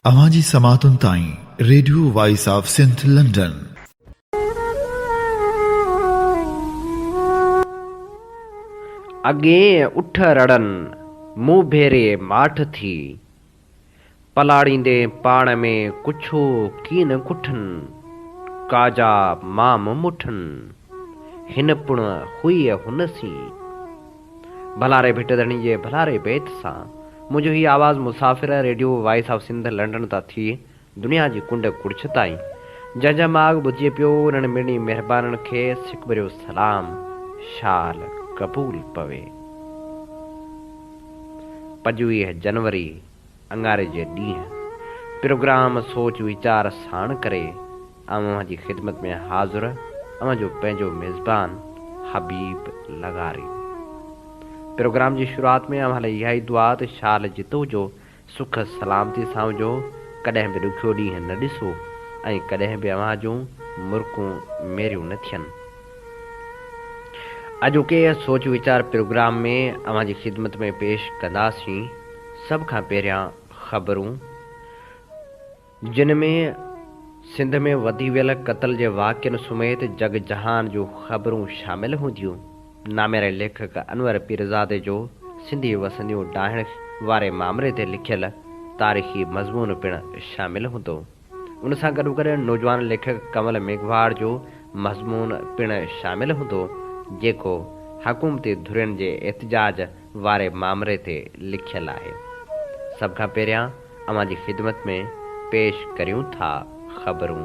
अवाजी समातुन ताई radio voice of Sindh London. अगे उठ रड़न मुंह भेरे माठ थी, पलाड़ींदे पाण में कुछो कीन कुठन, काजा माम मुठन हिन पुण हुई हुनसी। भलारे भिटदणी जे भलारे बेत सां मुझो ही आवाज़ मुसाफ़िर radio voice of Sindh London ता थी दुनिया जी कुंड कुड़छ ताईं। जंहिंजा माग ॿुधिजे पियो उन्हनि मिणी महिरबाननि खे सिक भरियो सलाम, शाल क़बूल पवे। 25 जनवरी अंगारे जे ॾींहुं प्रोग्राम सोच वीचार साण करे अव्हां जी ख़िदमत में हाज़िर अव्हां जो पंहिंजो मेज़बान हबीब लगारी। प्रोग्राम जी शुरुआत में अव्हां लाइ इहा ई दुआ त शाल जितो जो सुख सलामती सां हुजो, कॾहिं बि ॾुखियो ॾींहुं न ॾिसो ऐं कॾहिं बि अव्हां जूं मुर्कूं मेरियूं न थियनि। अॼोके सोच वीचार प्रोग्राम में अव्हां जी ख़िदमत में पेश कंदासीं सभ खां पहिरियां ख़बरूं, जिन में सिंध में वधी वियल क़त्ल जे वाक़ियनि समेत जग जहान जूं ख़बरूं शामिल हूंदियूं। नामेरे लेखक अनवर पीरज़ादे जो सिंधी वसंदियूं डाहिण वारे मामले ते लिखियल तारीख़ी मज़मून पिणु शामिल हूंदो। उन सां गॾोगॾु नौजवान लेखक कमल मेघवाड़ जो मज़मून पिणु शामिल हूंदो, जेको हुकूमती धुरियुनि जे एहतिजाज वारे मामले ते लिखियल आहे। सभ खां पहिरियां अव्हां जी ख़िदमत में पेश करियूं था ख़बरूं।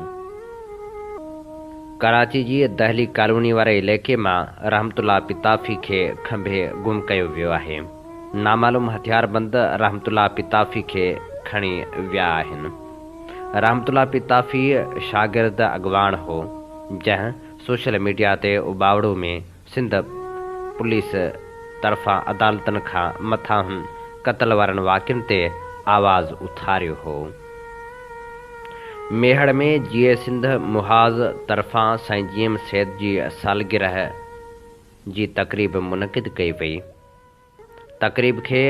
कराची जी दहली कॉलोनी वारे इलाइक़े मां रहमतुल्लाह पिताफ़ी खे खंभे गुम कयो वियो आहे। नामालूम हथियारबंद रहमतुल्लाह पिताफ़ी खे खणी विया आहिनि। रहमतुल्लाह पिताफ़ी शागिर्द अॻवान हो, जंहिं सोशल मीडिया ते उबावड़ो में सिंध पुलिस तरफ़ां अदालतनि खां मथां क़त्ल वारनि वाक़ियनि ते आवाज़ उथारियो हो। मेहड़ में जीए सिंध मुहाज़ तरफ़ां साईं जीएम सैद जी सालगिरह जी तक़रीब मुनक़िद कई वई। तक़रीब खे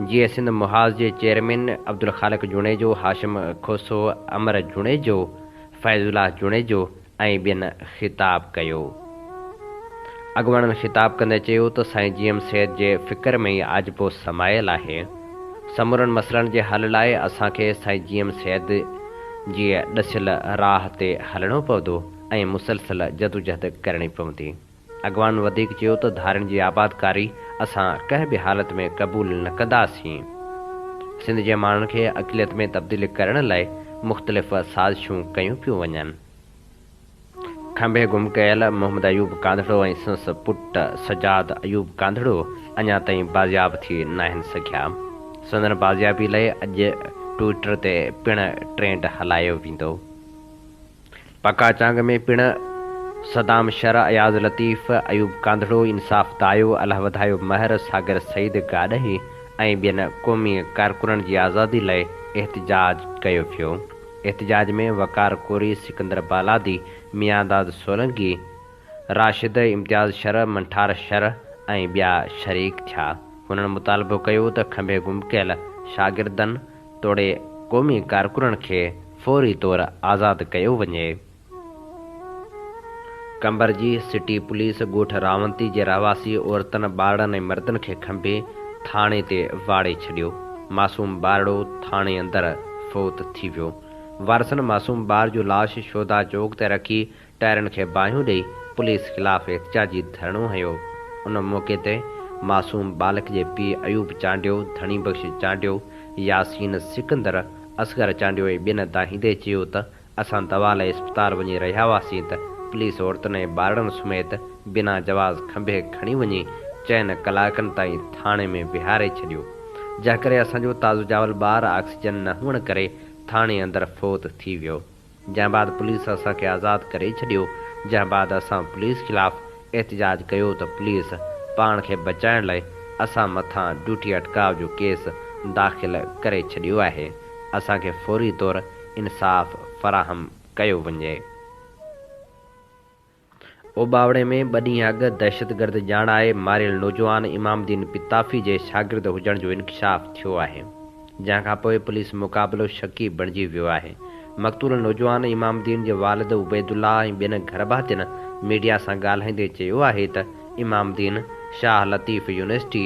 जीए सिंध मुहाज़ जे चेयरमैन अब्दुल ख़ालिक जुणेजो, हाशिम खोसो, अमर जुणेजो, फैज़ुल्लाह जुणेजो ऐं ॿियनि ख़िताब कयो। अॻुवाणनि ख़िताब कंदे चयो त साईं जीएम सैद जे फ़िक्र में ई आजबो समायल आहे। समूरनि मसइलनि जे हल लाइ असांखे साईं जीएम सैद जी ॾसियल राह ते हलणो पवंदो ऐं मुसलसल जदोजहद करणी पवंदी। अॻवान वधीक चयो त धारियुनि जी आबादकारी असां कंहिं बि हालत में क़बूल न कंदासीं। सिंध जे माण्हुनि खे अक़लियत में तब्दील करण लाइ मुख़्तलिफ़ साज़िशूं कयूं पियूं वञनि। खंभे गुम कयल मोहम्मद अयूब कांधड़ो ऐं संस पुट सजाद अयूब कांधड़ो अञा ताईं बाज़ियाब थी न आहिनि सघिया। संदन बाज़ियाबी लाइ अॼु ट्विटर ते पिणु ट्रेंड हलायो वेंदो। पका चांग में पिणु सदाम शर, अयाज़ लतीफ़, अयूब कांधड़ो, इंसाफ़ दायो, अलाह वधायो महर, सागर सईद गाॾही ऐं ॿियनि क़ौमी कारकुननि जी आज़ादी लाइ एहतिजाज कयो वियो। एहतिजाज में वकार कोरी, सिकंदर बालादी, मियांदाद सोलंगी, राशिद इम्तियाज़ शर, मंठार शर ऐं ॿिया शरीक थिया। हुननि मुतालबो कयो त खंभे गुम कयल शागिर्दनि तोड़े क़ौमी कारकुननि खे फ़ौरी तौरु आज़ादु कयो वञे। कंबर जी सिटी पुलिस ॻोठ रावंती जे रहवासी औरतनि, ॿारनि ऐं मर्दनि खे खंभे थाणे ते वाड़े छॾियो। मासूम ॿारड़ो थाणे अंदरि फ़ौत थी वियो। वारसनि मासूम ॿार जो लाश शोधा चौक ते रखी टायरनि खे बाहियूं ॾेई पुलिस ख़िलाफ़ एहतिजाजी धरणो हयो। उन मौक़े ते मासूम बालक जे पीउ अयूब चांडियो, धणी बख़्श चांडियो, यासीन सिकंदर, असगर चांडियो ऐं ॿियनि दाहींदे चयो त असां दवा लाइ इस्पताल वञी रहिया हुआसीं त पुलिस औरतुनि ऐं ॿारनि समेत बिना जवाज़ खंभे खणी वञी चइनि कलाकनि ताईं थाणे में विहारे छॾियो, जंहिं करे असांजो ताज़ो जावल ॿार ऑक्सीजन न हुअण करे थाणे अंदरि फ़ौत थी वियो। जंहिं बाद पुलिस असांखे आज़ादु करे छॾियो। जंहिं बाद असां पुलिस ख़िलाफ़ु एहतिजाज कयो त पुलिस पाण खे बचाइण लाइ असां मथां ड्यूटी अटकाव जो केस दाख़िल करे छॾियो आहे। असांखे फ़ौरी तौरु इंसाफ़ फ़राहम कयो वञे। ओबावड़े में 2 ॾींहं अॻु दहशतगर्द ॼाणाए मारियल नौजवान इमामदीन पिताफ़ी जे शागिर्द हुजण जो इंकशाफ़ थियो आहे। जंहिं खां पोइ पुलिस मुक़ाबिलो शकी बणिजी वियो आहे। मक़तूल नौजवान इमामुद्दीन जे वालिद उबैदुल्ला ऐं ॿियनि घर भातियुनि मीडिया सां ॻाल्हाईंदे चयो आहे त इमामुद्दीन शाह लतीफ़ यूनिवर्सिटी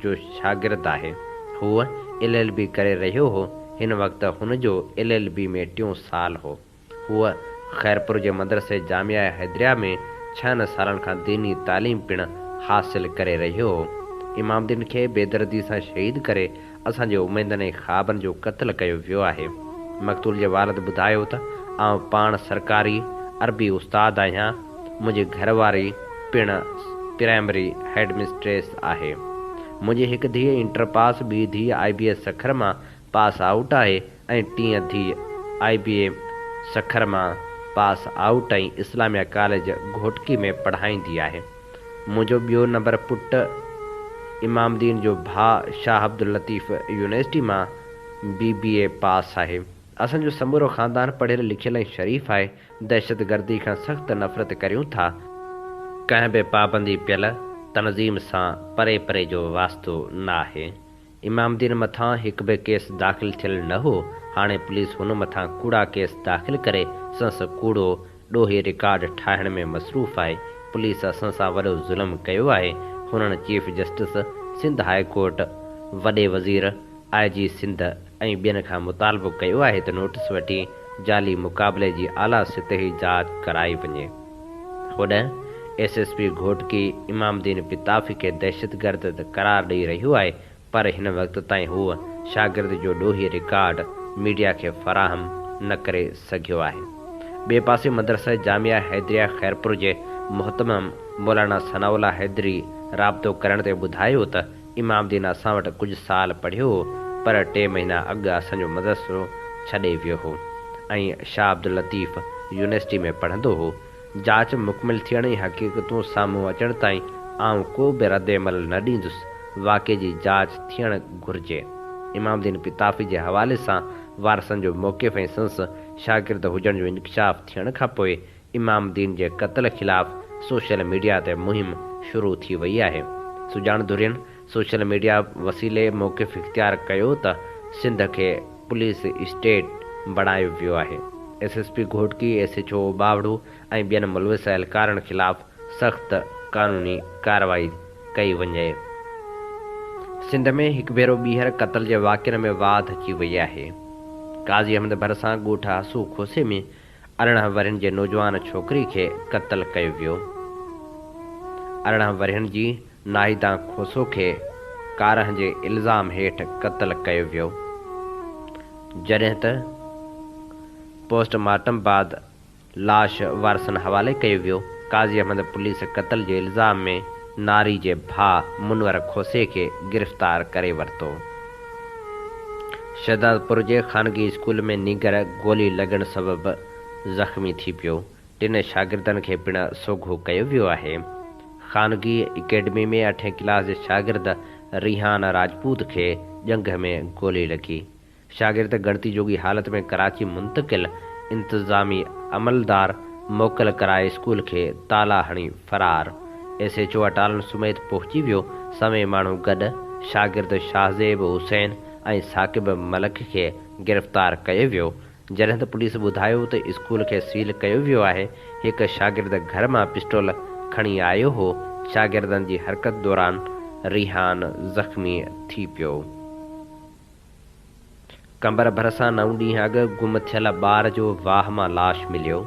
जो शागिर्दु आहे। हूअ LLB करे रहियो हो। हिन वक़्तु हुनजो LLB में 3 साल हो। हूअ ख़ैरपुर जे मदरसे जामिया हैदरिया में 6 सालनि खां दीनी तालीम पिणु हासिल करे रहियो हो। इमामुद्दीन खे बेदर्दी सां शहीद करे असांजे उमेदनि ऐं ख़्वाबनि जो क़त्ल कयो वियो आहे। मक़तूल जे वालिद ॿुधायो त आउं पाण सरकारी अरबी उस्ताद आहियां। मुंहिंजी घरवारी पिणु प्राइमरी हेडमिस्ट्रेस आहे। मुंहिंजी हिकु धीउ इंटर पास, ॿी धीउ IBS सखर मां पास आउट आहे ऐं 3 धीउ IBA सखर मां पास आउट ऐं इस्लामिया कॉलेज घोटकी में पढ़ाईंदी आहे। मुंहिंजो ॿियो नंबर पुटु इमामुद्दीन जो भाउ शाह अब्दुल लतीफ़ यूनिवर्सिटी मां BBA पास आहे। असांजो समूरो ख़ानदान पढ़ियल लिखियल ऐं शरीफ़ आहे। दहशतगर्दी खां सख़्तु नफ़रत करियूं था। कंहिं बि पाबंदी पियल तनज़ीम सां परे परे जो वास्तो न आहे। इमामुद्दीन मथां हिकु बि केस दाख़िल थियल न हो। हाणे पुलिस हुन मथां कूड़ा केस दाख़िल करे संस कूड़ो ॾोही रिकॉर्ड ठाहिण में मसरूफ़ आहे। पुलिस असां सां वॾो ज़ुल्म कयो आहे। हुननि chief justice Sindh high court, वॾे वज़ीर, IG सिंध ऐं ॿियनि खां मुतालबो कयो आहे त नोटिस वठी जाली मुक़ाबले जी आला सतही जांच कराई वञे। होॾां SSP घोटकी इमामुद्दीन पिताफ़ी खे दहशतगर्द करार ॾेई रहियो आहे, पर हिन वक़्त ताईं हूअ शागिर्द जो ॾोही रिकॉर्ड मीडिया खे फ़राहम न करे सघियो आहे। ॿिए पासे मदरसा जामिया हैदरिया ख़ैरपुर जे मुहतमम मौलाना सनाउल्ला हैदरी राब्तो करण ते ॿुधायो त इमामुद्दीन असां वटि कुझु साल पढ़ियो हो, पर 3 महीना अॻु असांजो मदरसो छॾे वियो हो ऐं शाह अब्दुल लतीफ़ यूनिवर्सिटी में पढ़ंदो हो। जांच मुकमिल थियण ऐं हक़ीक़तूं साम्हूं अचण ताईं आउं को बि रद्द अमल न ॾींदुसि। वाक़े जी जांच थियणु घुरिजे। इमामुद्दीन पिताफ़ी जे हवाले सां वारसनि जो मौक़िफ़ ऐं संस शागिर्द हुजण जो इंकशाफ थियण खां पोइ इमामुद्दीन जे क़त्ल ख़िलाफ़ सोशल मीडिया ते मुहिम शुरू थी वई आहे। सुञाण धुरियुनि सोशल मीडिया वसीले मौक़िफ़ इख़्तियार कयो त सिंध खे पुलिस स्टेट बणायो वियो आहे। SSP घोटकी, SHO बावड़ू ऐं ॿियनि मुलविस एहलकारनि ख़िलाफ़ सख़्त क़ानूनी कार्रवाई कई वञे। सिंध में हिकु भेरो ॿीहर क़त्ल जे वाक़िअनि में वाध अची वई आहे। काज़ी अहमद भरिसां ॻोठ हसू खोसे में 18 वरहनि जे नौजवान छोकिरी खे क़त्ल कयो वियो। 18 वरहनि जी नाहिदा खोसो खे कारह जे इल्ज़ाम हेठि क़त्ल कयो वियो, जॾहिं त पोस्टमार्टम बाद लाश वारसनि हवाले कयो वियो। काज़ी अहमद पुलिस क़त्ल जे इल्ज़ाम में नारी जे भाउ मुनवर खोसे खे गिरफ़्तार करे वरितो। शहदादपुर जे ख़ानगी स्कूल में नीगर गोली लॻण सबबि ज़ख़्मी थी पियो। 3 शागिर्दनि खे पिणु सोघो कयो वियो आहे। ख़ानगी एकेडमी में 8वीं क्लास जे शागिर्द रिहान राजपूत खे जंग में गोली लॻी। शागिर्द गणती जोगी हालत में कराची मुंतकिल। इंतज़ामी अमलदार मोकल कराए स्कूल खे ताला हणी फ़रार। SHO अटालन सुमेत पहुची वियो। समें माण्हू गॾु शागिर्द शाहज़ेब हुसैन ऐं साकिब मलक खे गिरफ़्तार कयो वियो, जॾहिं त पुलिस ॿुधायो त स्कूल खे सील कयो वियो आहे। हिकु शागिर्द घर मां पिस्टोल खणी आयो हो। शागिर्दनि जी हरकत दौरान रिहान ज़ख़्मी थी पियो। कंबर भरिसां 9 ॾींहं अॻु गुम थियल ॿार जो वाह मां लाश मिलियो।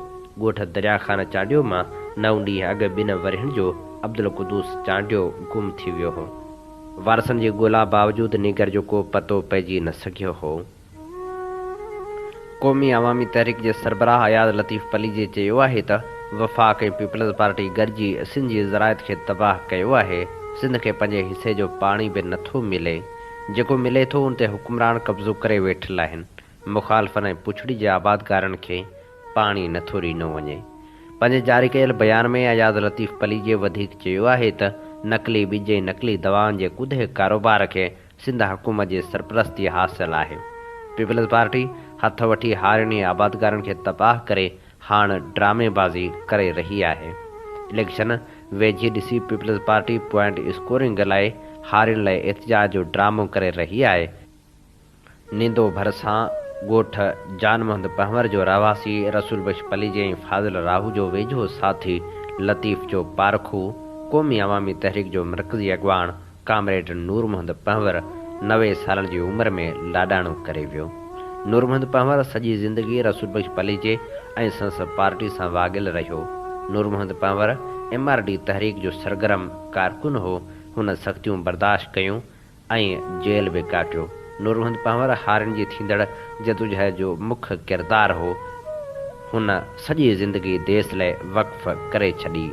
ॻोठ दरिया ख़ान चांडियो मां 9 ॾींहं अॻु 2 वरहनि जो अब्दुल कुदूस चांडियो गुम थी वियो हो। वारसनि जी ॻोल्हा बावजूदि नीगर जो को पतो पइजी न सघियो हो। क़ौमी अवामी तहरीक जे सरबराह अयाद लतीफ़ पलीजे चयो आहे त वफ़ाक़ ऐं पीपल्स पार्टी गॾिजी सिंध जी ज़राइत खे तबाह कयो आहे। सिंध खे पंहिंजे हिसे जो पाणी बि नथो मिले। जेको मिले थो उन ते हुकुमरान कब्ज़ो करे वेठल आहिनि। मुख़ालिफ़नि ऐं पुछड़ी जे आबादकारनि खे पाणी नथो ॾिनो वञे। पंहिंजे जारी कयल बयान में अयाद लतीफ़ पलीजे वधीक चयो आहे त नकली ॿिज ऐं नकली दवाउनि जे कुदे कारोबार खे सिंध हुकूमत जे सरपरस्ती हासिल आहे। पीपल्स पार्टी हथ वठी हारियुनि आबादकारनि खे तबाह करे हाणे ड्रामेबाज़ी करे रही आहे। इलेक्शन वेझी ॾिसी पीपल्स पार्टी पॉइंट स्कोरिंग लाइ हारियुनि लाइ एहतिजाज जो ड्रामो करे रही आहे। नींदो भरिसां ॻोठ जान मोहम्मद पंवर जो रहवासी रसूल बख्श पलीजे ऐं फाज़िल राहू जो वेझो साथी लतीफ़ जो पारखू क़ौमी अवामी तहरीक जो मरकज़ी अॻवान कामरेड नूर मोहम्मद पंवर 90 सालनि जी उमिरि में लाॾाणो करे वियो। नूर मोहम्मद पंवर सॼी ज़िंदगी रसूल बख्श पलीजे ऐं संसद पार्टी सां वाॻियल रहियो। नूर मोहम्मद पंवर MRD तहरीक जो सरगर्म कारकुन हो। हुन सख़्तियूं बर्दाश्त कयूं ऐं जेल बि काटियो। नूर मोहम्मद पंवर हारियुनि जी थींदड़ जदोजहद जो मुख्य किरदारु हो। हुन सॼी ज़िंदगी देश लाइ वक़्फ़ करे छॾी।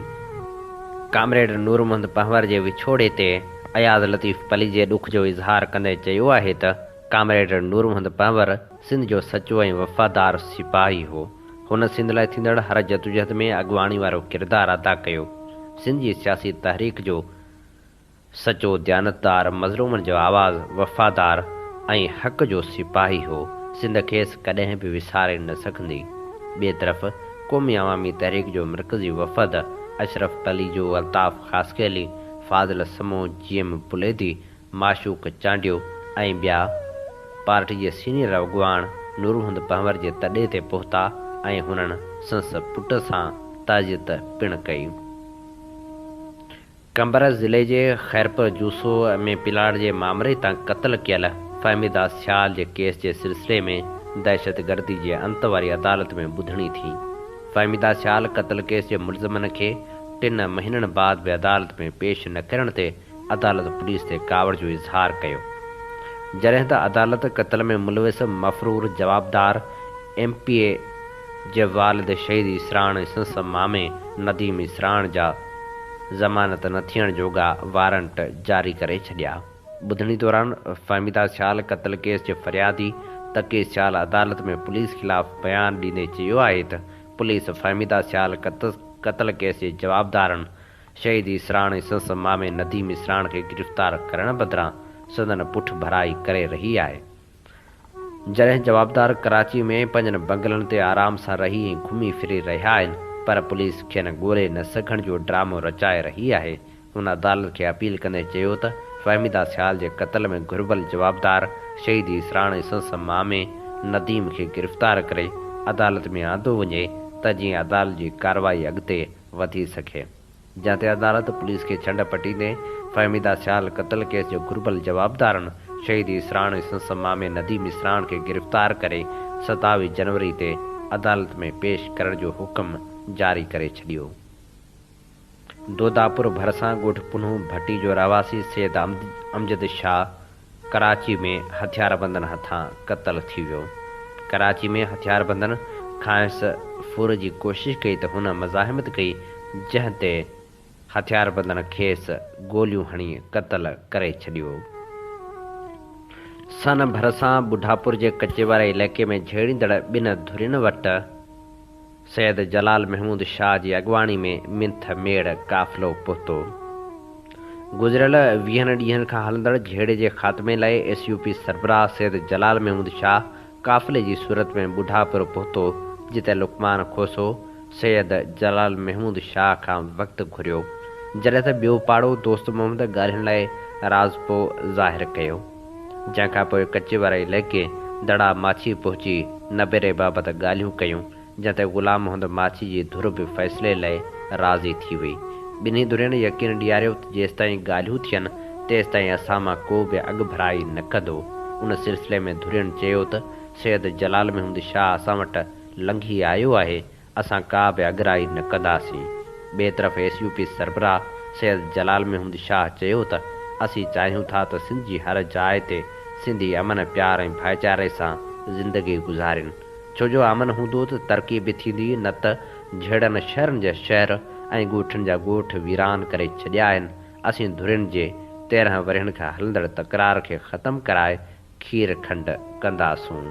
कामरेड नूर मोहम्मद पंवर जे विछोड़े ते अयाज़ लतीफ़ पलीजे ॾुख जो इज़हार कंदे चयो आहे त कामरेड नूर मोहम्मद पंवर सिंध जो सचो ऐं वफ़ादार सिपाही हो। हुन सिंध लाइ थींदड़ हर जदोजहद में अॻवानी वारो किरदारु अदा कयो। सिंध जी सियासी तहरीक जो सचो दयानतदार, मज़लूमनि जो आवाज़, वफ़ादार ऐं हक़ जो सिपाही हो। सिंध खेसि कॾहिं बि विसारे न सघंदी। ॿिए तरफ़ क़ौमी अवामी तहरीक जो मरकज़ी वफ़द अशरफ तलीजो, अल्ताफ़ ख़ासकेली, फाज़िल समो, GM बुलेदी, माशूक चांडियो ऐं ॿिया पार्टी जे सीनियर अॻवान नूर मोहम्मद पंवर जे तॾे ते पहुता ऐं हुननि संस पुट सां ताज़ियत पिणु कई। कंबर ज़िले जे ख़ैरपुर जूसो में पिलाड़ जे मामले तां क़त्ल कयल फ़हमीदा सियाल जे केस जे सिलसिले में दहशतगर्दी जे अंत वारी अदालत में ॿुधणी थी। फ़हमीदा सियाल क़त्ल केस जे मुलज़िमनि खे 3 महीननि बाद बि अदालत में पेश न करण ते अदालत पुलिस ते कावड़ जो इज़हार कयो। जॾहिं त अदालत क़त्ल में मुलविस मफ़रूर जवाबदार MPA जे वालिद शहीद इसराण ऐं संस मामे नदीम इसराण जा ज़मानत न थियण जोॻा वारंट जारी करे छॾिया। ॿुधणी दौरान फ़हमीदा सियाल क़त्ल केस जे फ़रियादी तक़ी सियाल अदालत में पुलिस ख़िलाफ़ बयान ॾींदे चयो आहे त पुलिस फ़हमीदा सियाल क़त्ल केस जे जवाबदारनि शहीद इसराण ऐं संस मामे नदीम इसराण खे गिरफ़्तार करण बदिरां संदन पुठ भराई करे रही आहे। जॾहिं जवाबदार कराची में पंहिंजनि बंगलनि ते आराम सां रही ऐं घुमी फिरी रहिया आहिनि, पर पुलिस खेनि ॻोल्हे न सघण जो ड्रामो रचाए रही आहे। हुन अदालत खे अपील कंदे चयो त फ़हमीदा सियाल जे क़त्ल में घुरिबल जवाबदार शहीद इसराण ऐं संस मामे नदीम खे गिरफ़्तार करे अदालत में आंदो वञे त जीअं अदालत जी कार्रवाई अॻिते वधी सघे। जंहिं ते अदालत पुलिस खे छंड पटींदे फ़हमीदा सियाल क़त्ल केस जो घुरिबल जवाबदारनि शहीद इसराण ऐं संस मामे नदीम इसराण खे गिरफ़्तार करे 27 जनवरी ते अदालत में पेश करण जो हुकुम जारी करे छॾियो। दोदापुर भरिसां ॻोठ पुनू भट्टी जो रहवासी सैयद अमजद शाह कराची में हथियारबंदनि हथां क़त्ल थी वियो। कराची में हथियारबंदनि खांसि फुर जी कोशिशि कई त हुन मज़ाहिमत कई, जंहिं ते हथियारबंदनि खेसि गोलियूं हणी क़त्ल करे छॾियो। सन भरिसां बुढ़ापुर जे कचेवारे इलाइक़े में झेड़ींदड़ 2 धुरियुनि वटि सैयद जलाल महमूद शाह जी अॻवानी में मिंथ मेड़ काफ़िलो पहुतो। गुज़िरियल 20 ॾींहनि खां हलंदड़ झेड़े जे ख़ात्मे लाइ SUP सरबराह सैयद जलाल महमूद शाह काफ़िले जी सूरत में बुढ़ापुर पहुतो, जिते लुकमान खोसो सैयद जलाल महमूद शाह खां वक़्तु घुरियो, जॾहिं त ॿियो पाड़ो दोस्त मोहम्मद ॻाल्हाइण लाइ राज़पो ज़ाहिर कयो। जंहिंखां पोइ कचेवारा इलाइक़े दड़ा माछी पहुची नबेरे बाबति ॻाल्हियूं कयूं, जंहिं ते ग़ुलाम मोहम्मद माछी जी धुर बि फ़ैसिले लाइ राज़ी थी वई। ॿिन्ही धुरियुनि यकीन ॾियारियो त जेसिताईं ॻाल्हियूं थियनि तेसिताईं असां मां को बि अॻु भराई न कंदो। उन सिलसिले में धुरियुनि चयो त सैयद जलाल महमूद शाह असां वटि लंघी आयो आहे, असां का बि अॻराई न कंदासीं। ॿिए तरफ़ SUP सरबराह सैयद जलाल महमूद शाह चयो त असीं चाहियूं था त सिंध जी हर जाइ ते सिंधी अमन प्यार ऐं भाईचारे सां ज़िंदगी गुज़ारिन, छो जो अमन हूंदो त तरक़ी बि थींदी, न त झेड़नि शहरनि जा शहर ऐं ॻोठनि जा ॻोठ वीरान करे छॾिया आहिनि। असीं धुरियुनि जे 13 वरहनि खां हलंदड़ तकरार खे ख़तमु कराए खीर खंड कंदासूं।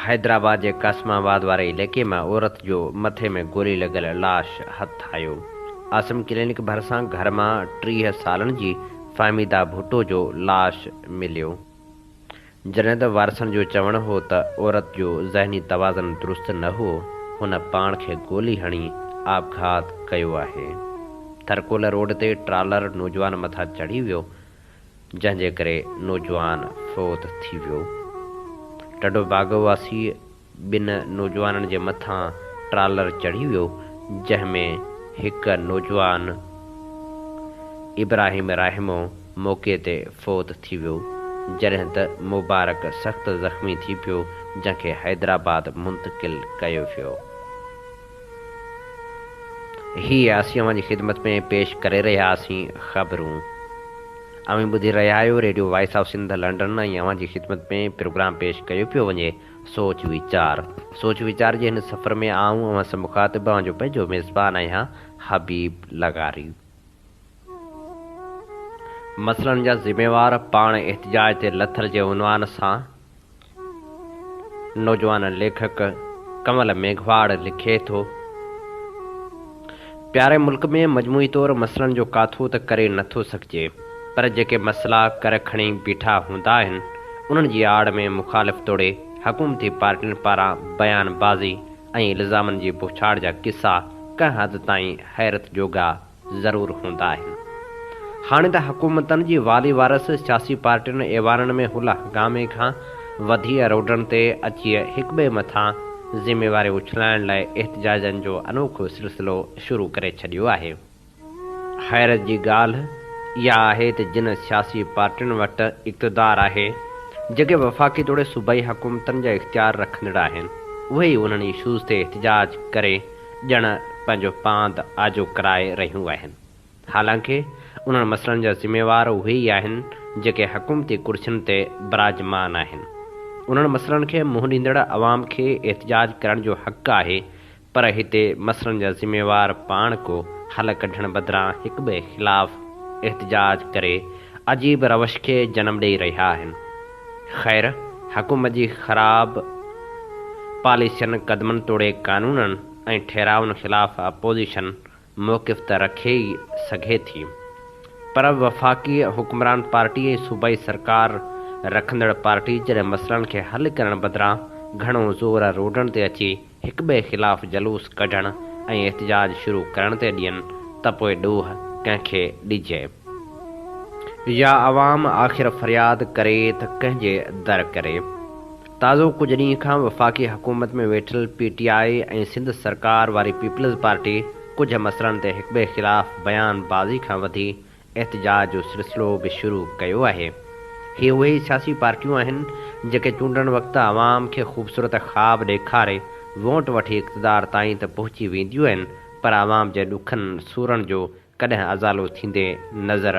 हैदराबाद जे कासमाबाद वारे इलाइक़े मां औरत जो मथे में गोली लॻल लाश हथ आयो। आसिम क्लिनिक भरिसां घर मां 30 सालनि जी फ़हमीदा भुट्टो जो लाश मिलियो, जॾहिं त वारसनि जो चवणु हो त औरत जो ज़हनी तवाज़न दुरुस्त न हो। हुन पाण खे गोली हणी आपघात कयो आहे। थरकोल रोड ते ट्रालर नौजवान मथां चढ़ी वियो, जंहिंजे करे नौजवान फ़ौत थी वियो। टडो बागो वासी ॿिनि नौजवाननि जे मथां ट्रालर चढ़ी वियो, जंहिंमें हिकु नौजवान इब्राहिम राहिमो मौक़े ते फ़ौत थी वियो, जॾहिं त मुबारक सख़्तु ज़ख़्मी थी पियो, जंहिंखे हैदराबाद मुंतक़िल कयो वियो। हीअ असीं अव्हां जी ख़िदमत में पेश करे रहियासीं ख़बरूं। अव्हां ॿुधी रहिया आहियो radio voice of Sindh London, ऐं अव्हां जी ख़िदमत में प्रोग्राम पेश कयो पियो वञे सोच वीचार जे हिन सफ़र में आऊं अव्हां सां मुख़ातिब अव्हां जो पंहिंजो मेज़बान आहियां हबीब लगारी। मसइलनि जा ज़िम्मेवार पाण एहतिजाज ते लथल जे उनवान सां नौजवान लेखक कमल मेघवाड़ लिखे थो, प्यारे मुल्क में मजमूई तौर मसइलनि जो काथो त करे नथो सघिजे, पर जेके मसइला करे खणी बीठा हूंदा आहिनि उन्हनि जी आड़ में मुख़ालिफ़ तोड़े हुकूमती पार्टियुनि पारां बयानबाज़ी ऐं इल्ज़ामनि जी बुछाड़ जा किस्सा कंहिं हद ताईं हैरत जोगा ज़रूरु हूंदा आहिनि। हाणे त हुकूमतनि जी वाली वारस सियासी पार्टियुनि ऐवाननि में हुल हंगामे खां वधी रोडनि ते अची हिक ॿिए मथां ज़िम्मेवारी उछलाइण लाइ एहतिजाजनि जो अनोखो सिलसिलो शुरू करे छॾियो आहे। हैरत जी ॻाल्हि इहा आहे त जिन सियासी पार्टियुनि वटि इक़्तिदार आहे, जेके वफ़ाक़ी तौरु सूबाई हुकूमतनि जा इख़्तियार रखंदड़ आहिनि, उहे ई उन्हनि इशूज़ ते एहतिजाज करे ॼण पंहिंजो पांद आजो कराए रहियूं आहिनि। हालांकि उन्हनि मसइलनि जा ज़िम्मेवार उहे ई आहिनि जेके हुकूमती कुर्सियुनि ते बिराजमान आहिनि। उन्हनि मसइलनि खे मुंहुं ॾींदड़ अवाम खे एहतिजाज करण जो हक़ आहे, पर हिते मसइलनि जा ज़िम्मेवार पाण को हल कढण बदिरां हिक ॿिए ख़िलाफ़ एहतिजाज करे अजीब रवश खे जनम ॾेई रहिया आहिनि। ख़ैर, हुकूमत जी ख़राब पॉलिसियुनि क़दमनि तोड़े कानूननि ऐं ठहिराउनि ख़िलाफ़ अपोज़िशन मौक़िफ़ त रखे ई सघे थी, पर वफ़ाक़ी हुक्मरान पार्टी ऐं सूबाई सरकार रखंदड़ पार्टी जॾहिं मसइलनि खे हल करण बदिरां घणो ज़ोर रोडनि ते अची हिक ॿिए ख़िलाफ़ जलूस कढण ऐं एहतिजाज शुरू करण ते ॾियनि त पोइ ॾोह कंहिंखे ॾिजे या अवाम आख़िर फ़रियाद करे त कंहिंजे दर करे। ताज़ो कुझु ॾींहं खां वफ़ाक़ी हुकूमत में वेठल PTI ऐं सिंध सरकार वारी पीपल्स पार्टी कुझु मसइलनि ते हिक ॿिए ख़िलाफ़ बयानबाज़ी खां वधी एहतिजाज जो सिलसिलो बि शुरू कयो आहे। हे उहे ई सियासी पार्टियूं आहिनि जेके चूंडण वक़्तु अवाम खे ख़ूबसूरत ख़्वाब ॾेखारे वोट वठी इक़्तिदार ताईं त पहुची वेंदियूं आहिनि, पर अवाम जे ॾुखनि सूरनि जो कॾहिं अज़ालो थींदे नज़र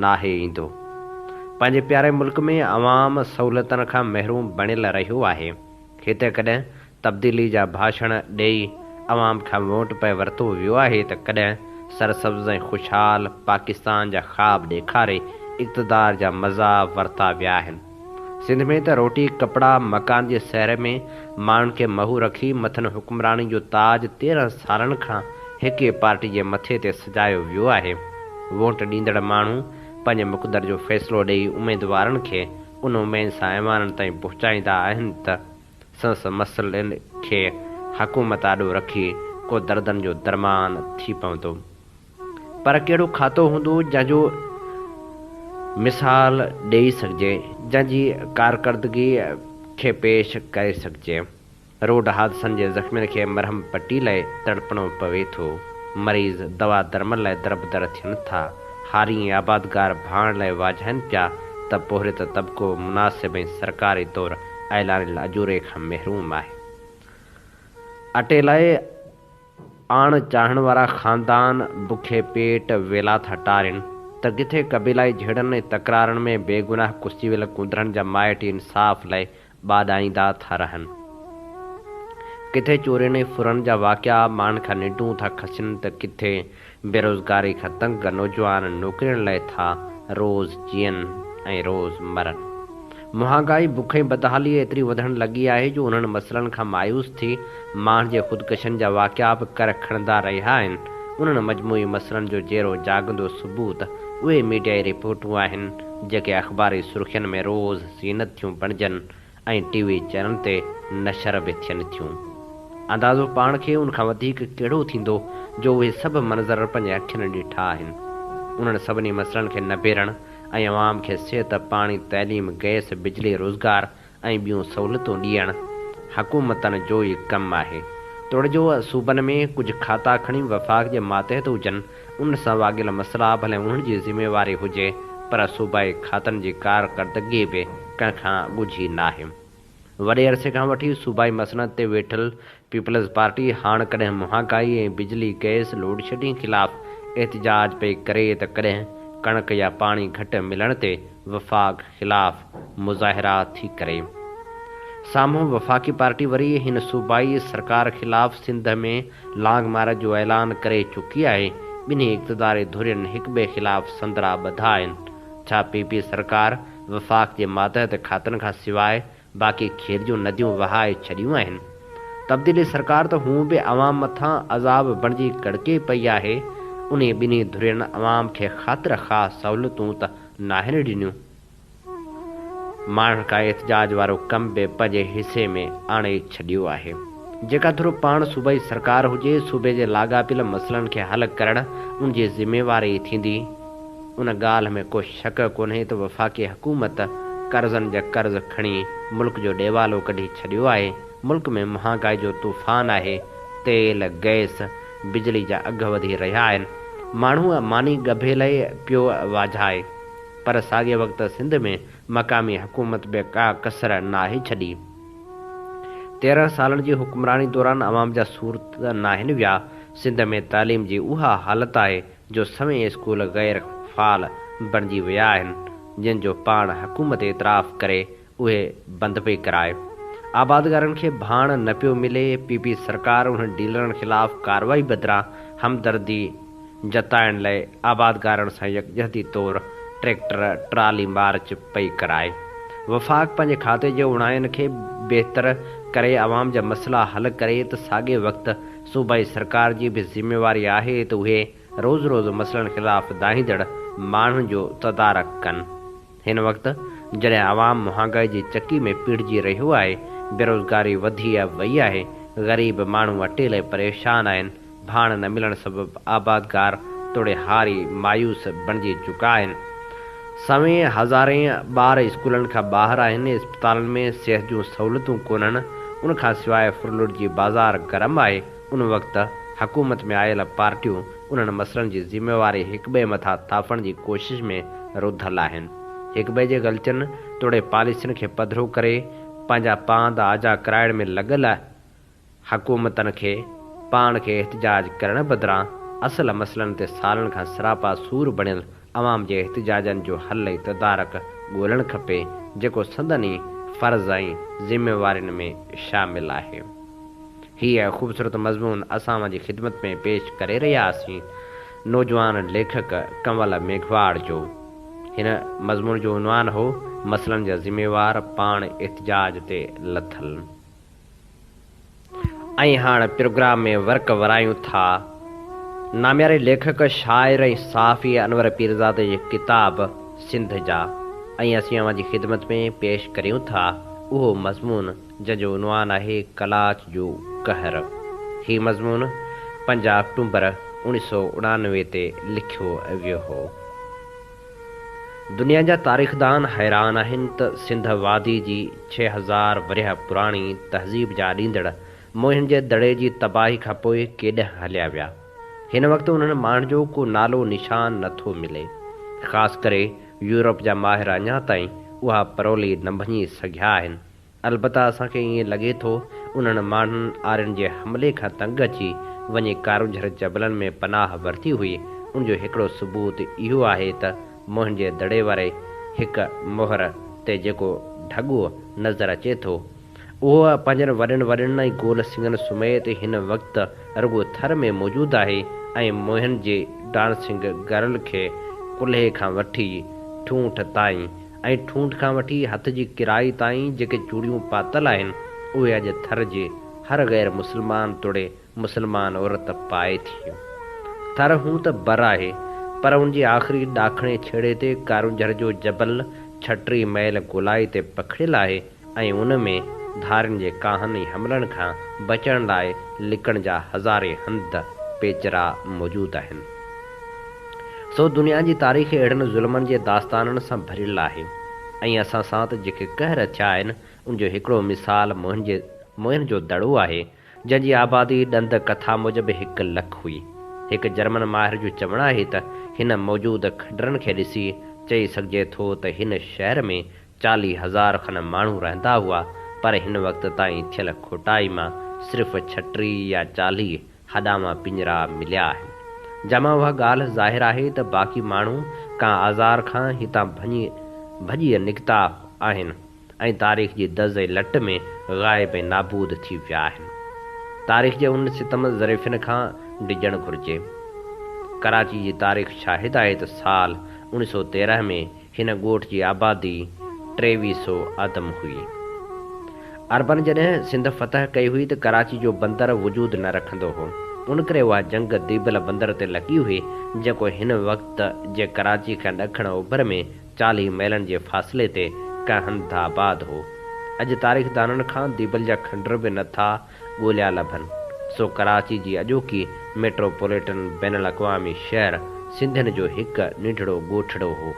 नाहे ईंदो। पंहिंजे प्यारे मुल्क में अवाम सहूलियतनि खां महरूम बणियल रहियो आहे। हिते कॾहिं तब्दीली जा भाषण ॾेई अवाम खां वोट पे वरितो वियो आहे, त कॾहिं सरसब्ज़ ऐं ख़ुशहाल पाकिस्तान जा ख़्वाब ॾेखारे इक़्तिदार जा मज़ा वरिता विया आहिनि। सिंध में त रोटी कपिड़ा मकान जे सैर में माण्हुनि खे महू रखी मथनि हुक्मरानी जो ताज 13 सालनि खां हिक ई पार्टी जे मथे ते सजायो वियो आहे। वोट ॾींदड़ माण्हू पंहिंजे मुक़दर जो फ़ैसिलो ॾेई उमेदवारनि खे उन उमेद सां ऐवाननि ताईं पहुचाईंदा आहिनि त संस मसइलनि खे हुकूमत आॾो रखी को दर्दनि जो दरमान थी पवंदो। पर कहिड़ो खातो हूंदो जंहिंजो मिसाल ॾेई सघिजे, जंहिंजी कारकर्दगी खे पेश करे सघिजे। रोड हादसनि जे ज़ख़्मियुनि खे मरहम पटी लाइ तड़पणो पवे थो, मरीज़ दवा दरमल लाइ दरबदर थियनि था, हारी आबादगार भाण लाइ वाझनि पिया त पोहरित तबिको मुनासिब ऐं सरकारी तौरु ऐलानियल अजूरे खां महरूम आहे। अटे लाइ आण चाहण वारा ख़ानदान बुखे पेट वेला था टारिन त किथे क़बीलाई झेड़नि ऐं तकरारनि में बेगुनाह कुस्ती वियल कुंदरनि जा माइट इंसाफ़ लाइ ॿाॾाईंदा था रहनि। किथे चोरियुनि ऐं फुरनि जा वाक़िया माण्हुनि खां निंडूं था खसनि त किथे बेरोज़गारी खां तंग नौजवान नौकिरियुनि लाइ था रोज़ जीअनि ऐं रोज़ मरनि। महांगाई बुख ऐं बदहाली एतिरी वधणु लॻी आहे जो उन्हनि मसइलनि खां मायूस थी माण्हुनि जे ख़ुदकशियुनि जा वाक़िया बि करे खणंदा रहिया आहिनि। उन्हनि मजमूई मसइलनि जो जहिड़ो जाॻंदो सबूत उहे मीडिया रिपोर्टूं आहिनि जेके अख़बारी सुर्खियुनि में रोज़ ज़ीनत थियूं बणिजनि ऐं TV चैनल ते नशर बि थियनि थियूं। अंदाज़ो पाण खे उनखां वधीक कहिड़ो थींदो जो उहे सभु मंज़र पंहिंजे अखियुनि ॾिठा आहिनि। उन्हनि सभिनी मसइलनि खे नबेरण ऐं अवाम खे सिहत, पाणी, तइलीम, गैस, बिजली, रोज़गार ऐं ॿियूं सहूलियतूं ॾियणु हुकूमतनि जो ई कमु आहे। तोड़ जो सूबनि में कुझु खाता खणी वफ़ाक़ जे मातहत हुजनि, उन सां वाॻियल मसइला भले उन्हनि जी ज़िमेवारी हुजे, पर सूबाई खातनि जी कारकर्दगी बि कंहिंखां ॻुझी नाहे। वॾे अरसे खां वठी सूबाई मसइलनि ते वेठल पीपल्स पार्टी हाणे कॾहिं महांगाई ऐं बिजली, गैस, लोड शेडिंग ख़िलाफ़ एहतिजाज पई करे त कॾहिं कणक या पाणी घटि मिलण ते वफ़ाक़ ख़िलाफ़ मुज़ाहिरा थी करे। साम्हूं वफ़ाक़ी पार्टी वरी हिन सूबाई सरकार ख़िलाफ़ सिंध में लांघमार जो ऐलान करे चुकी आहे। ॿिन्ही इक़्तिदारी धुरियुनि हिक ॿिए ख़िलाफ़ संदरा ॿधा आहिनि। छा पीपी सरकार वफ़ाक़ जे मातहत खातनि खां सवाइ बाक़ी खीर जूं नदियूं वहाए छॾियूं आहिनि? तब्दीली सरकार त हूअं बि अवाम मथां अज़ाब बणिजी कड़के पई आहे। उन ॿिन्ही धुरियुनि अवाम खे ख़ातिर ख़ासि सहूलियतूं त नाहिनि ॾिनियूं। माण्हुनि खां एहतिजाज वारो कमु बि पंहिंजे हिसे में आणे छॾियो आहे। जेका धुर पाण सूबाई सरकार हुजे, सूबे जे लाॻापियल मसइलनि खे हल करणु उन जी ज़िमेवारी थींदी। उन ॻाल्हि में को शक कोन्हे त वफ़ाक़ी हुकूमत कर्ज़नि जा कर्ज़ खणी मुल्क जो ॾेवालो कढी छॾियो आहे। मुल्क में महांगाई जो तूफ़ान आहे। तेल, गैस, बिजली जा अघ वधी रहिया आहिनि। माण्हू मानी गभेल पियो वाझाए, पर साॻे वक़्तु सिंध में मक़ामी हुकूमत बि का कसर नाहे छॾी। 13 सालनि जी हुक्मरानी दौरान अवाम जा सूरत नाहिनि विया। सिंध में तालीम जी उहा हालत आहे जो सवें स्कूल गैर फ़ाल बणिजी विया आहिनि, जिन जो पाण हुकूमत एतिराफ़ करे उहे बंदि पई कराए। आबादगारनि खे भाण न पियो मिले। पीपी सरकार उन डीलरनि ख़िलाफ़ कार्रवाई बदिरां हमदर्दी जताइण लाइ आबादगारनि सां यकजहती तौरु ट्रैक्टर ट्राली मार्च पई कराए। वफ़ाक़ पंहिंजे खाते जे उणाइनि खे बहितर करे अवाम जा मसइला हल करे त साॻे वक़्तु सूबाई सरकार जी बि ज़िमेवारी आहे त उहे रोज़ रोज़ मसइलनि ख़िलाफ़ दाहींदड़ माण्हुनि जो तदारक कनि। हिन वक़्तु जॾहिं अवाम महांगाई जी चकी में पीड़िजी रहियो आहे, बेरोज़गारी वधी वई आहे, ग़रीब माण्हू अटेले परेशान आहिनि, भाण न मिलण सबबि आबादगार तोड़े हारी मायूस बणिजी चुका आहिनि। सवें हज़ारे ॿार स्कूलनि खां ॿाहिरि आहिनि। इस्पतालनि में सिहत जूं सहूलियतूं कोन्हनि। उन खां सवाइ फ्रूट जी बाज़ार गरम आहे। उन वक़्तु हुकूमत में आयल पार्टियूं उन्हनि मसइलनि जी ज़िमेवारी हिक ॿिए मथां थापण जी कोशिश में रुधल आहिनि। हिक ॿिए जे ग़लतियुनि तोड़े पॉलिसियुनि खे पधिरो करे पंहिंजा पांद आजा कराइण में लॻल हुकूमतनि खे पाण खे एहतिजाज करण बदिरां असल मसइलनि ते सालनि खां सरापा सूर बणियल अवाम जे एहतिजाजनि जो हल ऐं तदारक ॻोल्हणु खपे, जेको संदनी फ़र्ज़ ऐं ज़िमेवारियुनि में शामिल आहे। हीअ ख़ूबसूरत मज़मून असां जी ख़िदमत में पेश करे रहियासीं नौजवान लेखक कंवल मेघवाड़ जो। हिन मज़मून जो उनवान हो मसइलनि जा ज़िमेवार पाण एहतिजाज ते लथल। ऐं हाणे प्रोग्राम में वर्क वरायूं था नामियारे लेखक, शाइर ऐं सहाफ़ी अनवर पीरज़ादे जी किताब सिंध जा। ऐं असीं अवां जी ख़िदमत में पेश करियूं था उहो मज़मून जंहिंजो उनवान आहे कलाच जो कहर। हीउ मज़मून 5 अक्टूबर 1999 ते लिखियो वियो हो। दुनिया जा तारीख़दान हैरान आहिनि त सिंध वादी जी 6000 वरिया पुराणी तहज़ीब जा ॾींदड़ मोहन जे दड़े जी तबाही खां पोइ केॾांहुं हलिया विया। हिन वक़्तु उन्हनि माण्हुनि जो को नालो निशान नथो मिले। ख़ासि करे यूरोप जा माहिर अञा ताईं उहा परोली न भञी सघिया आहिनि। अलबत्ता असांखे ईअं लॻे थो उन्हनि माण्हुनि आर्यनि जे हमले खां तंग अची वञी कारुंझर जबलनि में पनाह वरिती हुई। उनजो हिकिड़ो सबूत इहो आहे त मोहन जे दड़े वारे हिकु मोहर ते जेको ढॻो नज़र अचे थो उहो पंहिंजनि वॾनि वॾनि ऐं गोल सिंगनि सुमेत हिन वक़्तु रुॻो थर में मौजूदु आहे ऐं मोहन जे डांसिंग गर्ल खे कुल्हे खां वठी ठूंठ ताईं ऐं ठूंठ खां वठी हथ जी किराई ताईं जेके चूड़ियूं पातल आहिनि उहे अॼु थर जे हर गैर मुस्लमान तोड़े मुस्लमान औरत पाए थी। थर हूं त बर आहे, पर उनजी आख़िरी ॾाखणे छेड़े ते कारुंझर जो जबल छटी मैल गोलाई ते पखिड़ियल आहे ऐं उन में धारियुनि जे काहनी हमलनि खां बचण लाइ लिकण जा हज़ारे हंध पेचरा मौजूदु आहिनि। सो दुनिया जी तारीख़ अहिड़नि ज़ुल्मनि जे दास्ताननि सां भरियलु आहे ऐं असां सां त जेके कहर थिया आहिनि उन जो हिकिड़ो मिसाल मोहन जो दड़ो आहे जंहिंजी आबादी ॾंद कथा मूजिबि 1 लख हुई। हिकु जर्मन माहिर जो चवणु आहे त हिन मौजूदु खंडरनि खे ॾिसी चई सघिजे थो त हिन शहर में 40,000 खन माण्हू रहंदा हुआ, पर हिन वक़्त ताईं थियल खोटाई मां सिर्फ़ु 36 या 40 हॾामा पिंजरा मिलिया आहिनि। जमा उहा ॻाल्हि ज़ाहिर आहे त बाक़ी माण्हू का आज़ार खां हितां भॼी निकिता आहिनि ऐं तारीख़ जी दज़ ऐं लट में ग़ाइब ऐं नाबूद थी विया आहिनि। तारीख़ जे उन सितम ज़रीफ़िन खां डिॼणु घुरिजे। कराची जी तारीख़ शाहिद आहे त साल 1913 में हिन ॻोठ जी आबादी 2300 आदम हुई। अरबन जॾहिं सिंध फ़तह कई हुई त कराची जो बंदर वजूद न रखंदो हो। उन करे उहा जंग दीबल बंदर ते लॻी हुई जेको हिन वक़्त जे कराची खां ॾखण ओभर में 40 मीलनि जे फ़ासिले ते कहंदाबाद हो। अॼु तारीख़दाननि खां दीबल जा खंडर बि नथा ॻोल्हिया लभनि। सो कराची जी अॼोकी मेट्रोपॉलिटन बैन अल-अक़वामी शहर सिंधियुनि जो हिकु नंढड़ो ॻोठड़ो हो।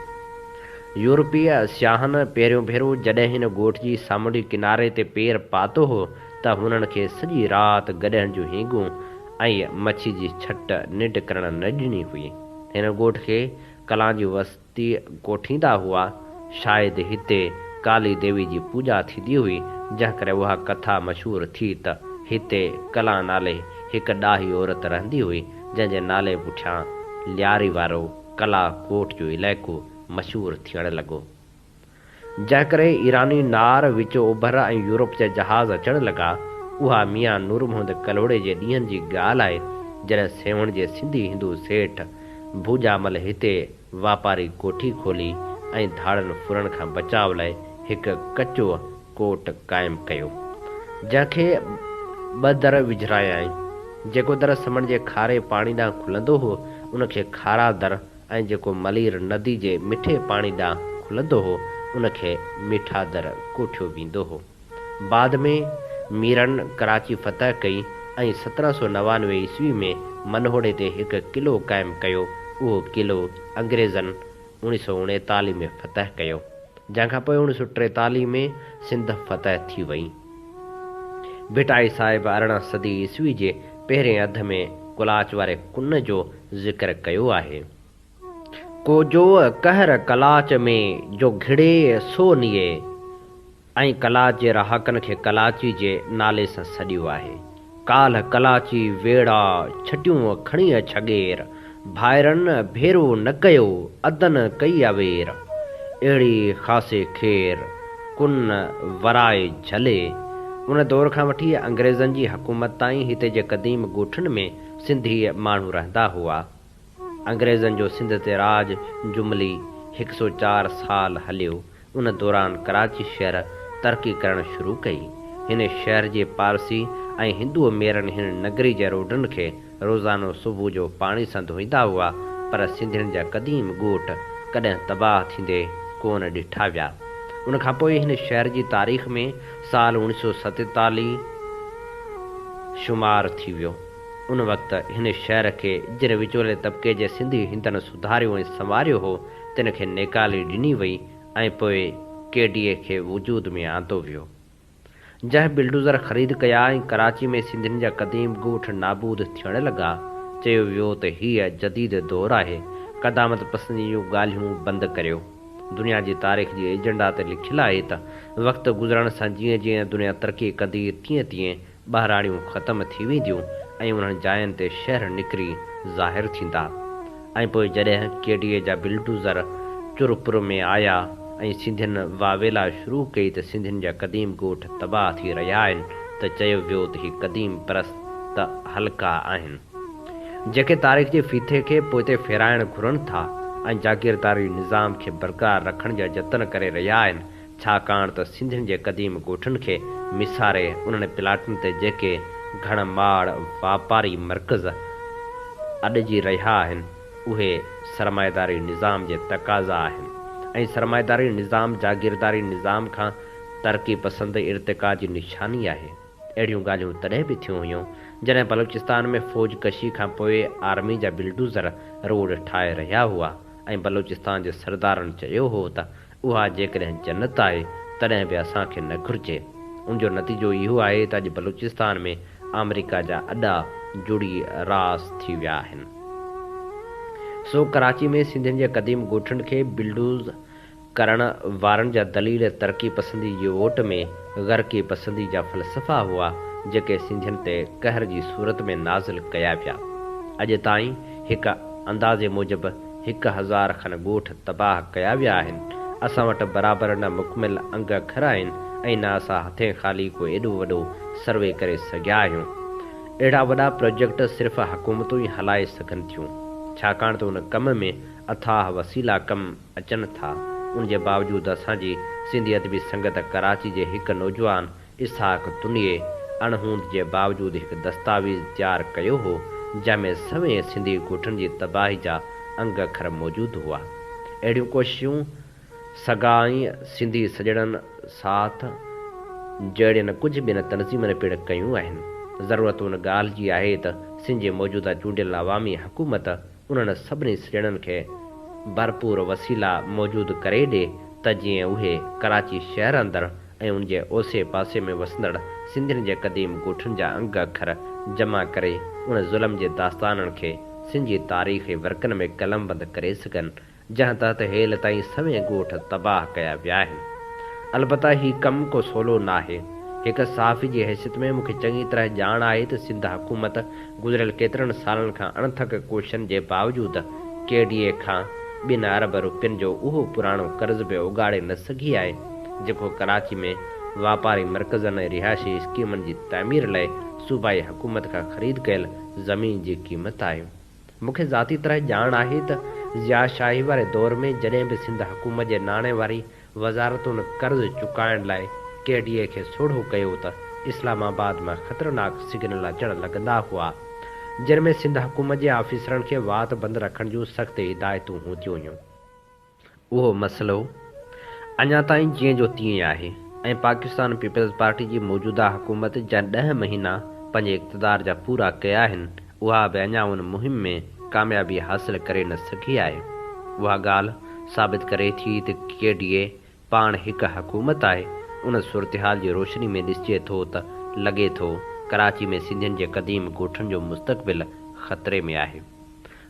यूरोपीय सियाहनि पहिरियों भेरो जॾहिं हिन ॻोठ जी सामुंडी किनारे ते पेर पातो हो त हुननि खे सॼी राति गॾहनि जूं हींगूं ऐं मच्छी जी छट निंड करण न ॾिनी हुई। हिन ॻोठ खे कलां जी वस्ती कोठींदा हुआ। शायदि हिते काली देवी जी पूॼा थींदी हुई, जंहिं करे उहा कथा मशहूरु थी त हिते कलां नाले हिकु ॾाही औरत रहंदी हुई, जंहिंजे नाले पुठियां लियारी वारो कला कोट जो इलाइक़ो मशहूरु थियणु लॻो। जंहिं करे ईरानी नार विच ओभर ऐं यूरोप जा जहाज़ अचणु लॻा। उहा मियां नूर मोहम्मद कलोड़े जे ॾींहंनि जी ॻाल्हि आहे जॾहिं सेवण जे सिंधी हिंदू सेठ भूजामल हिते वापारी कोठी खोली ऐं धाड़नि फुरण खां बचाव लाइ हिकु कचो कोट क़ाइमु कयो, जंहिंखे 2 दर विझरायाईं। जेको दर समुंड जे खारे पाणी ॾांहुं खुलंदो हो उनखे खारा दर ऐं जेको मलीर नदी जे मिठे पाणी ॾांहुं खुलंदो हो उनखे मीठा दर कोठियो वेंदो हो। बाद में मीरनि कराची फ़तह कई ऐं 1799 ईस्वी में मनहोड़े ते हिकु क़िलो क़ाइमु कयो। उहो क़िलो अंग्रेज़नि 1939 में फ़तह कयो, जंहिंखां पोइ 1943 में सिंध फ़तह थी वई। भिटाई साहिब 18 सदी ईस्वी जे पहिरें अध में कुलाच वारे कुन जो ज़िक्र कयो आहे। को जो कहर कलाच में जो घिड़े सो निए ऐं कलाच जे रहाकनि खे कलाची जे नाले सां सॾियो आहे। काल्ह कलाची वेड़ा छटियूं खणी छगेर, भाइरनि भेरो न कयो अदन कई अवेर, अहिड़ी ख़ासे खेर कुन वराए झले। उन दौर खां वठी अंग्रेज़नि जी हुकूमत ताईं हिते जे क़दीम ॻोठनि में सिंधी माण्हू रहंदा हुआ। अंग्रेज़नि जो सिंध ते राज जुमली 104 साल हलियो। उन दौरान कराची शहर तरक़ी करणु शुरू कई। हिन शहर जे पारसी ऐं हिंदू मेरनि हिन नगरी जे रोडनि खे रोज़ानो सुबुह जो पाणी सां धोईंदा हुआ, पर सिंधियुनि जा क़दीम ॻोठ कॾहिं तबाह थींदे कोन ॾिठा विया। उन खां पोइ हिन शहर जी तारीख़ में साल 1947 शुमार थी वियो। उन वक़्तु हिन शहर खे जिन विचोले तबिके जे सिंधी हिंदनि सुधारियो ऐं संवारियो हो, तिन खे नेकाली ॾिनी वई ऐं पोइ केडीए खे वजूद में आंदो वियो। जंहिं बिल्डोज़र ख़रीद कया ऐं कराची में सिंधियुनि जा क़दीम ॻोठ नाबूद थियणु लॻा, चयो वियो त हीअ जदीद दौरु आहे। क़दामत पसंदी जूं ॻाल्हियूं बंदि करियो। दुनिया जी तारीख़ जी एजेंडा ते लिखियलु आहे त वक़्तु गुज़रण सां जीअं जीअं दुनिया तरक़ी कंदी तीअं तीअं ॿाहिराणियूं ख़तमु थी वेंदियूं ऐं उन्हनि जायुनि ते शहर निकिरी ज़ाहिर थींदा। ऐं पोइ जॾहिं केडीए जा बिल्डोज़र चुरपुर में आया ऐं सिंधियुनि वावेला शुरू कई त सिंधियुनि जा क़दीम ॻोठ तबाह थी रहिया आहिनि, त चयो वियो त ही क़दीम परस्त हल्का आहिनि जेके तारीख़ जे फीथे खे पोइ फेराइणु घुरनि था ऐं जागीरदारी निज़ाम खे बरक़रार रखण जा जतन करे रहिया आहिनि, छाकाणि त सिंधियुनि जे क़दीम ॻोठनि खे मिसारे उन्हनि प्लाटनि ते जेके घण माड़ वापारी मर्कज़ अॾिजी रहिया आहिनि उहे सरमाएदारी निज़ाम जे तक़ाज़ा आहिनि ऐं सरमाएदारी निज़ाम जागीरदारी निज़ाम खां तरक़ी पसंद इर्तिका जी निशानी आहे। अहिड़ियूं ॻाल्हियूं तॾहिं बि थियूं हुयूं जॾहिं बलूचिस्तान में फ़ौज कशी खां पोइ आर्मी जा बिल्डूज़र रोड ठाहे रहिया हुआ ऐं बलूचिस्तान जे सरदारनि चयो हो त उहा जेकॾहिं जन्नत आहे तॾहिं बि असांखे न घुरिजे। उनजो नतीजो इहो आहे त अॼु बलूचिस्तान में अमेरिका जा अॾा जुड़ी रास थी विया आहिनि। सो कराची में सिंधियुनि जे क़दीम ॻोठनि खे बिल्डूज़ करण वारनि जा दलील तरक़ी पसंदी जी वोट में ग़रक़ी पसंदी जा फ़लसफ़ा हुआ जेके सिंधियुनि ते कहर जी सूरत में नाज़िल कया विया। अॼु ताईं हिकु अंदाज़े मूजिबि 1000 खनि ॻोठ तबाह कया विया आहिनि। असां वटि बराबरि न मुकमिल अंग अखर आहिनि ऐं न असां हथे ख़ाली को एॾो वॾो सर्वे करे सघिया आहियूं। अहिड़ा वॾा प्रोजेक्ट सिर्फ़ु हुकूमतूं ई हलाए सघनि थियूं, छाकाणि त उन कम में अथाह वसीला कम अचनि था। उनजे बावजूदि असांजी सिंधी अदबी संगत कराची जे हिकु नौजवान इसहाक तुनिए अणहूंद जे बावजूदि हिकु दस्तावेज़ तयारु कयो हो जंहिंमें सवें सिंधी ॻोठनि जी तबाही जा अंग अखर मौजूदु हुआ। अहिड़ियूं कोशिशूं सगाई सिंधी सॼणनि साथ जहिड़ियुनि कुझु ॿियनि तनज़ीमनि पिण कयूं आहिनि। ज़रूरत उन ॻाल्हि जी आहे त सिंध जे मौजूदा चूंडियल अवामी हुकूमत उन्हनि सभिनी सॼणनि खे भरपूर वसीला मौजूदु करे ॾिए त जीअं उहे कराची शहर अंदरि ऐं उनजे ओसे पासे में वसंदड़ सिंधियुनि जे क़दीम ॻोठनि जा अंग अखर जमा करे उन ज़ुल्म जे दास्ताननि खे सिंधी तारीख़ वर्कनि में कलमबंद करे सघनि जंहिं तहत हेल ताईं सवें ॻोठ तबाह कया विया आहिनि। अलबत्ता हीउ कमु को सवलो न आहे। हिकु सहाफ़ी जी हैसियत में मूंखे चङी तरह ॼाण आहे त सिंध हुकूमत गुज़िरियल केतिरनि सालनि खां अणथक कोशिशनि जे बावजूदि KDA खां 2 अरब रुपयनि जो उहो पुराणो कर्ज़ बि उगाड़े न सघी आहे जेको कराची में वापारी मर्कज़नि ऐं रिहायशी स्कीमनि जी तामीर लाइ सूबाई हुकूमत खां ख़रीद कयल ज़मीन जी क़ीमत आहे। मूंखे ज़ाती तरह ॼाण आहे त ज़ियाशाही वारे दौर में जॾहिं बि सिंध हुकूमत जे नाणे वारी वज़ारतुनि कर्ज़ चुकाइण लाइ KDA खे सोढ़ो कयो त इस्लामाबाद मां ख़तरनाक सिग्नल अचणु लॻंदा हुआ जिन में सिंध हुकूमत जे ऑफिसरनि खे वात बंदि रखण जूं सख़्त हिदायतूं हूंदियूं हुयूं। उहो मसइलो अञा ताईं जीअं जो तीअं आहे ऐं पाकिस्तान पीपल्स पार्टी जी मौजूदा हुकूमत जा 10 महीना पंहिंजे इक़्तिदार जा पूरा कया आहिनि उहा बि अञा उन मुहिम में कामयाबी हासिल करे न सघी आहे। उहा ॻाल्हि साबित करे थी त KDA पाण हिकु हुकूमत आहे। उन सूरतहाल जी रोशनी में ॾिसिजे थो त लॻे थो कराची में सिंधियुनि जे क़दीम ॻोठनि जो मुस्तक़बिल ख़तरे में आहे।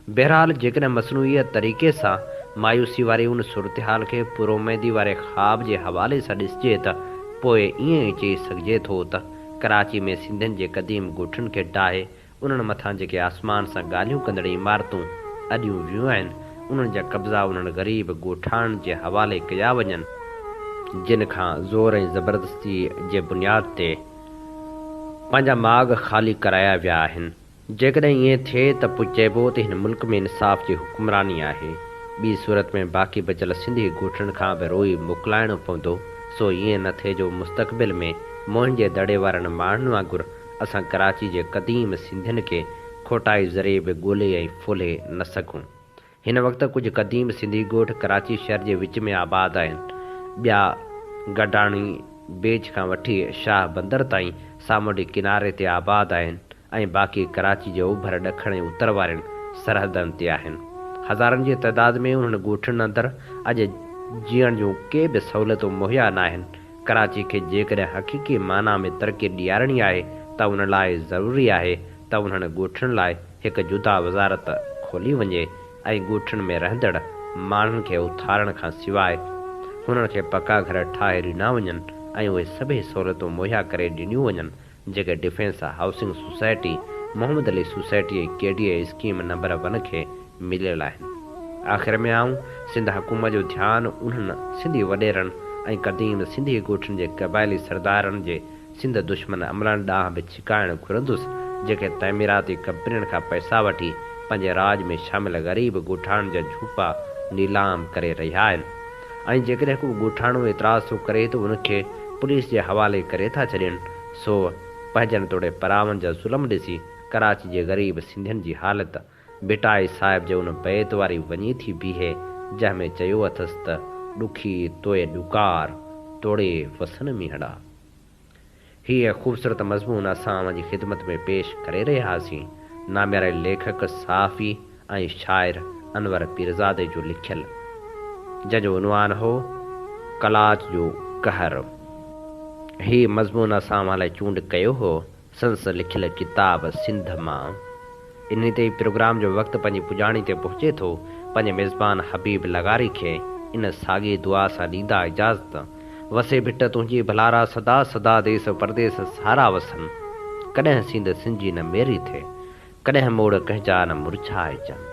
बहरहाल जेकॾहिं मसनूई तरीक़े सां मायूसी वारी उन सूरतहाल खे पुरोमेदी वारे ख़्वाब जे हवाले सां ॾिसिजे त पोइ ईअं ई चई सघिजे थो त कराची में सिंधियुनि जे क़दीम ॻोठनि खे ठाहे उन्हनि मथां जेके आसमान सां ॻाल्हियूं कंदड़ इमारतूं अॾियूं वियूं आहिनि उन्हनि जा कब्ज़ा उन्हनि ग़रीब ॻोठाणनि जे हवाले कया वञनि जिन खां ज़ोर ऐं ज़बरदस्ती जे बुनियाद ते पंहिंजा माॻ ख़ाली कराया विया आहिनि। जेकॾहिं ईअं थिए त पोइ चइबो त हिन मुल्क में इंसाफ़ जी हुक्मरानी आहे। ॿी सूरत में बाक़ी बचियल सिंधी ॻोठनि खां बि रोई मोकिलाइणो पवंदो। सो ईअं न थिए जो मुस्तक़बिल में मोहन जे दड़े वारनि माण्हुनि वांगुरु असां कराची जे क़दीम सिंधियुनि खे खोटाई ज़रिए बि ॻोल्हे ऐं फुले न सघूं। हिन वक़्तु कुझु क़दीम सिंधी ॻोठ कराची शहर जे विच में आबाद आहिनि। ॿिया गडाणी बेज खां वठी शाह बंदर ताईं सामुंडी किनारे ते आबाद आहिनि ऐं बाक़ी कराची जे ओभर ॾखण ऐं उत्तर वारनि सरहदनि ते आहिनि। हज़ारनि जी तइदाद में उन्हनि ॻोठनि अंदरि अॼु जीअण जूं के बि सहूलियतूं मुहैया न आहिनि। कराची खे जेकॾहिं हक़ीक़ी माना में तरक़ी ॾियारणी आहे त उन लाइ ज़रूरी आहे त उन्हनि ॻोठनि लाइ हिकु जुदा वज़ारत खोली वञे ऐं ॻोठनि में रहंदड़ माण्हुनि खे उथारण खां सवाइ हुननि खे पका घर ठाहे ॾिना वञनि ऐं उहे सभई सहूलियतूं मुहैया करे ॾिनियूं वञनि जेके defence housing society Mohammad Ali society ऐं KDA स्कीम नंबर 1 खे मिलियल आहिनि। आख़िर में आऊं सिंध हुकूमत जो ध्यानु उन्हनि सिंधी वॾेरनि ऐं क़दीम सिंधी ॻोठनि जे क़बाइली सरदारनि जे सिंध दुश्मन अमलनि ॾांहुं बि छिकाइणु घुरंदुसि जेके तइमीराती कंपनियुनि खां पैसा वठी पंहिंजे राज में शामिल ग़रीब ॻोठाणनि जा झूपा नीलाम करे रहिया आहिनि ऐं जेकॾहिं को ॻोठाणो एतिराज़ थो करे त उनखे पुलिस जे हवाले करे था छॾनि। सो पंहिंजनि तोड़े परावनि जा ज़ुल्म ॾिसी कराची जे ग़रीब सिंधियुनि जी हालति बिटाई साहिब जे उन बैत वारी वञी थी बीहे जंहिंमें चयो अथसि त ॾुखी तोए ॾुकार तोड़े वसन मीहड़ा। हीअ ख़ूबसूरत मज़मून असां जी ख़िदमत में पेश करे रहियासीं नाम्यारे लेखक साफ़ी ऐं शाइर अनवर पीरज़ादे जो लिखियल, जंहिंजो उनवान हो कलाच जो कहर। ही मज़मून असां लाइ चूंड कयो हो संस लिखियल किताब सिंध मां। इन ते प्रोग्राम जो वक़्तु पंहिंजी पुॼाणी ते पहुचे थो। पंहिंजे मेज़बान हबीब लगारी खे इन साॻी दुआ सां ॾींदा इजाज़त। वसे भिट तुंहिंजी भलारा सदा सदा देस परदेस सारा वसन। कॾहिं सिंध सिंजी न मेरी थे, कॾहिं मोड़ कंहिंजा न मुरझाए जन।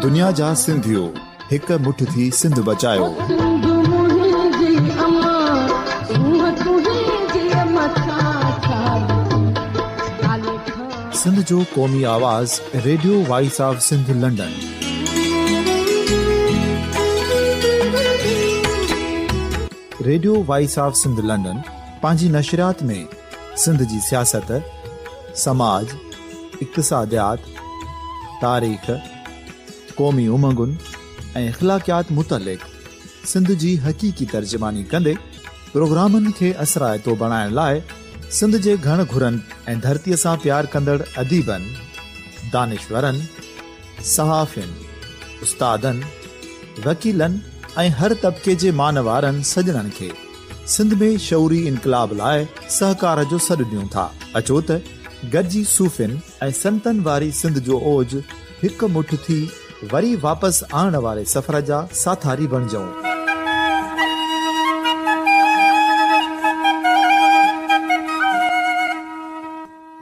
दुनिया जा सिंधियो हिक मुठ थी सिंध बचायो। सिंध जो क़ौमी आवाज़ radio voice of Sindh London. Radio voice of Sindh London पंहिंजी नशरियात में सिंध जी सियासत, समाज, इक़्तिसादियात, तारीख़, क़ौमी उमंगुनि ऐं इख़्लाक़ियात मुतलिक़ सिंध जी हक़ीक़ी तर्जुमानी कंदे प्रोग्रामनि खे असराइतो बणाइण लाइ सिंध जे घण घुरनि ऐं धरतीअ सां प्यार कंदड़ अदीबनि, दानिशवरनि, सहाफ़ियुनि, उस्तादनि, वकीलनि ऐं हर तबिके जे मानवारनि सजणनि खे सिंध में शऊरी इनकलाब लाइ सहकार जो सॾु ॾियूं था। अचो त गॾिजी सूफ़ियुनि ऐं संतनि वारी सिंध जो ओज हिकु मुठ थी वरी वापसि आणण वारे सफ़र जा साथारी बणिजऊं।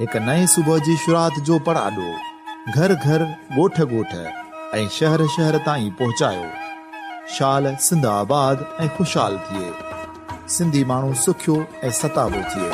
हिकु नए सुबुह जी शुरूआत जो पड़ाॾो घर घर, ॻोठ ॻोठ ऐं शहर शहर ताईं पहुचायो। शाल सिंध आबाद ऐं ख़ुशहाल थिए, सिंधी माण्हू सुखियो ऐं सताबो थिए।